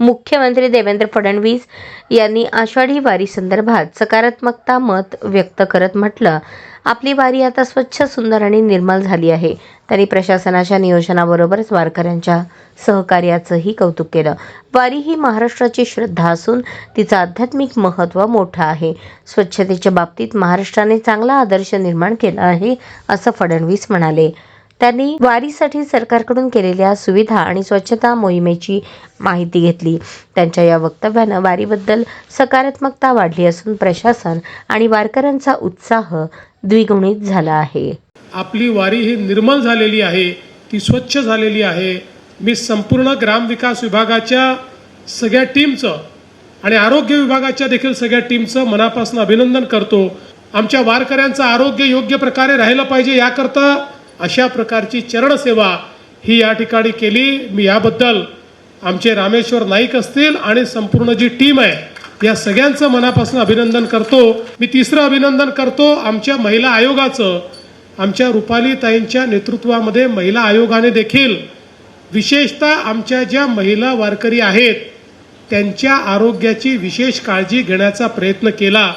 मुख्यमंत्री देवेंद्र फडणवीस यांनी आषाढी वारी संदर्भात सकारात्मकता मत व्यक्त करत म्हटलं, आपली वारी आता स्वच्छ, सुंदर आणि निर्मल झाली आहे. त्यांनी प्रशासनाच्या नियोजनाबरोबरच वारकऱ्यांच्या सहकार्याचंही कौतुक केलं. वारी ही महाराष्ट्राची श्रद्धा असून तिचं आध्यात्मिक महत्त्व मोठं आहे. स्वच्छतेच्या बाबतीत महाराष्ट्राने चांगला आदर्श निर्माण केला आहे, असं फडणवीस म्हणाले. त्यांनी वारीसाठी सरकारकडून केलेल्या सुविधा आणि स्वच्छता मोहिमेची माहिती घेतली. त्यांच्या या वक्तव्यानं वारीबद्दल सकारात्मकता वाढली असून प्रशासन आणि वारकऱ्यांचा उत्साह द्विगुणित झाला आहे. आपली वारी ही निर्मल झालेली आहे, ती स्वच्छ झालेली आहे. मी संपूर्ण ग्रामविकास विभागाच्या सगळ्या टीमचं आणि आरोग्य विभागाच्या देखील सगळ्या टीमचं मनापासून अभिनंदन करतो. आमच्या वारकऱ्यांचं आरोग्य योग्य प्रकारे राहिलं पाहिजे, याकरता अशा प्रकारची चरणसेवा ही या ठिकाणी केली. मी याबद्दल आमचे रामेश्वर नाईक असतील आणि संपूर्ण जी टीम आहे या सगळ्यांचं मनापासून अभिनंदन करतो. मी तिसरं अभिनंदन करतो आमच्या महिला आयोगाचं. आमच्या रुपाली ताईंच्या नेतृत्वामध्ये महिला आयोगाने देखील विशेषतः आमच्या ज्या महिला वारकरी आहेत त्यांच्या आरोग्याची विशेष काळजी घेण्याचा प्रयत्न केला.